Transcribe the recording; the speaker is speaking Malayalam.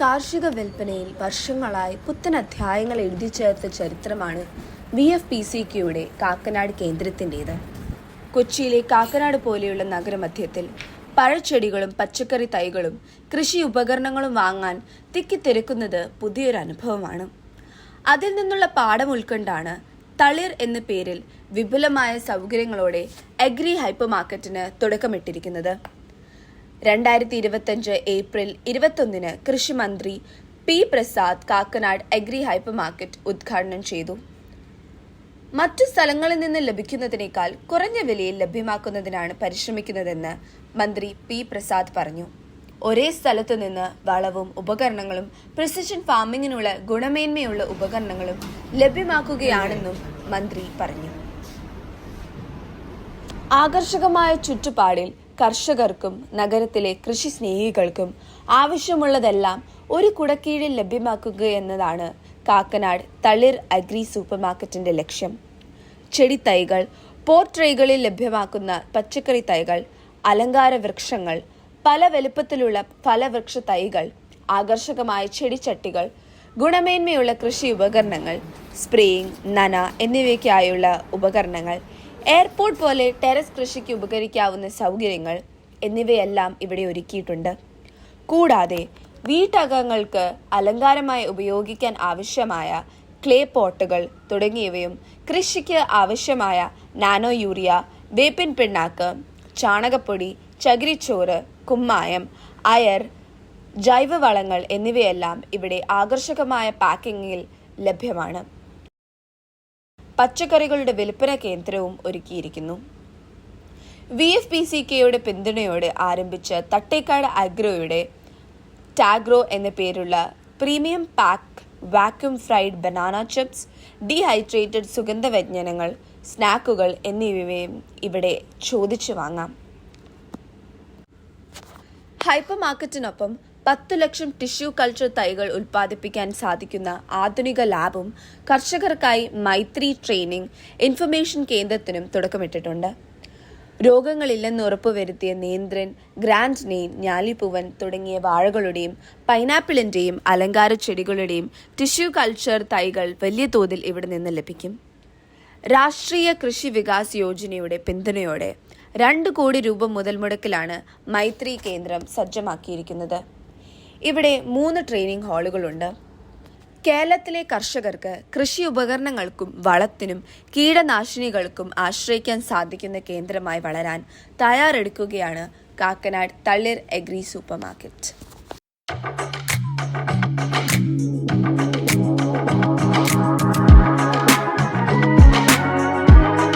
കാർഷിക വിൽപ്പനയിൽ വർഷങ്ങളായി പുത്തൻ അധ്യായങ്ങൾ എഴുതി ചേർത്ത ചരിത്രമാണ് VFPCKയുടെ കാക്കനാട് കേന്ദ്രത്തിൻ്റേത്. കൊച്ചിയിലെ കാക്കനാട് പോലെയുള്ള നഗരമധ്യത്തിൽ പഴച്ചെടികളും പച്ചക്കറി തൈകളും കൃഷി ഉപകരണങ്ങളും വാങ്ങാൻ തിക്കിത്തിരക്കുന്നത് പുതിയൊരു അനുഭവമാണ്. അതിൽ നിന്നുള്ള പാഠം ഉൾക്കൊണ്ടാണ് തളിർ എന്ന പേരിൽ വിപുലമായ സൗകര്യങ്ങളോടെ അഗ്രി ഹൈപ്പർ മാർക്കറ്റിന് തുടക്കമിട്ടിരിക്കുന്നത്. 2025 ഏപ്രിൽ 21 കൃഷിമന്ത്രി P. Prasad Kakkanad agri hyper market ഉദ്ഘാടനം ചെയ്തു. മറ്റു സ്ഥലങ്ങളിൽ നിന്ന് ലഭിക്കുന്നതിനേക്കാൾ കുറഞ്ഞ വിലയിൽ ലഭ്യമാക്കുന്നതിനാണ് പരിശ്രമിക്കുന്നതെന്ന് മന്ത്രി P. പ്രസാദ് പറഞ്ഞു. ഒരേ സ്ഥലത്തു നിന്ന് വളവും ഉപകരണങ്ങളും പ്രിസിഷൻ ഫാമിങ്ങിനുള്ള ഗുണമേന്മയുള്ള ഉപകരണങ്ങളും ലഭ്യമാക്കുകയാണെന്നും മന്ത്രി പറഞ്ഞു. ആകർഷകമായ ചുറ്റുപാടിൽ കർഷകർക്കും നഗരത്തിലെ കൃഷി സ്നേഹികൾക്കും ആവശ്യമുള്ളതെല്ലാം ഒരു കുടക്കീഴിൽ ലഭ്യമാക്കുകയെന്നതാണ് കാക്കനാട് തളിർ അഗ്രി സൂപ്പർ മാർക്കറ്റിന്റെ ലക്ഷ്യം. ചെടിത്തൈകൾ, പോട്ട് ട്രേകളിൽ ലഭ്യമാക്കുന്ന പച്ചക്കറി തൈകൾ, അലങ്കാര വൃക്ഷങ്ങൾ, പല വലുപ്പത്തിലുള്ള ഫലവൃക്ഷ തൈകൾ, ആകർഷകമായ ചെടിച്ചട്ടികൾ, ഗുണമേന്മയുള്ള കൃഷി ഉപകരണങ്ങൾ, സ്പ്രേയിങ്, നന എന്നിവയ്ക്കായുള്ള ഉപകരണങ്ങൾ, എയർപോർട്ട് പോലെ ടെറസ് കൃഷിക്ക് ഉപകരിക്കാവുന്ന സൗകര്യങ്ങൾ എന്നിവയെല്ലാം ഇവിടെ ഒരുക്കിയിട്ടുണ്ട്. കൂടാതെ വീട്ടകങ്ങൾക്ക് അലങ്കാരമായി ഉപയോഗിക്കാൻ ആവശ്യമായ ക്ലേ പോട്ടുകൾ തുടങ്ങിയവയും കൃഷിക്ക് ആവശ്യമായ നാനോ യൂറിയ, വേപ്പിൻ പിണ്ണാക്ക്, ചാണകപ്പൊടി, ചകിരിച്ചോറ്, കുമ്മായം, അയർ, ജൈവവളങ്ങൾ എന്നിവയെല്ലാം ഇവിടെ ആകർഷകമായ പാക്കിങ്ങിൽ ലഭ്യമാണ്. പച്ചക്കറികളുടെ വിൽപ്പന കേന്ദ്രവും ഒരുക്കിയിരിക്കുന്നു. VFPCKയുടെ പിന്തുണയോടെ ആരംഭിച്ച തട്ടേക്കാട് അഗ്രോയുടെ ടാഗ്രോ എന്ന പേരുള്ള premium pack vacuum fried banana chips, dehydrated സുഗന്ധവ്യഞ്ജനങ്ങൾ, സ്നാക്കുകൾ എന്നിവയും ഇവിടെ ചോദിച്ചു വാങ്ങാം. ഹൈപ്പർ മാർക്കറ്റിനൊപ്പം 10 ലക്ഷം ടിഷ്യൂ കൾച്ചർ തൈകൾ ഉൽപ്പാദിപ്പിക്കാൻ സാധിക്കുന്ന ആധുനിക ലാബും കർഷകർക്കായി മൈത്രി ട്രെയിനിംഗ് ഇൻഫർമേഷൻ കേന്ദ്രത്തിനും തുടക്കമിട്ടിട്ടുണ്ട്. രോഗങ്ങളില്ലെന്ന് ഉറപ്പുവരുത്തിയ നേന്ത്രൻ, ഗ്രാൻഡ് നെയിൻ, ഞാലിപ്പൂവൻ തുടങ്ങിയ വാഴകളുടെയും പൈനാപ്പിളിന്റെയും അലങ്കാര ചെടികളുടെയും ടിഷ്യൂ കൾച്ചർ തൈകൾ വലിയ തോതിൽ ഇവിടെ നിന്ന് ലഭിക്കും. രാഷ്ട്രീയ കൃഷി വികാസ് യോജനയുടെ പിന്തുണയോടെ 2 കോടി രൂപ മുതൽ മുടക്കിലാണ് മൈത്രി കേന്ദ്രം സജ്ജമാക്കിയിരിക്കുന്നത്. ഇവിടെ 3 ട്രെയിനിംഗ് ഹാളുകളുണ്ട്. കേരളത്തിലെ കർഷകർക്ക് കൃഷി ഉപകരണങ്ങൾക്കും വളത്തിനും കീടനാശിനികൾക്കും ആശ്രയിക്കാൻ സാധിക്കുന്ന കേന്ദ്രമായി വളരാൻ തയ്യാറെടുക്കുകയാണ് കാക്കനാട് തളിർ അഗ്രി സൂപ്പർ മാർക്കറ്റ്.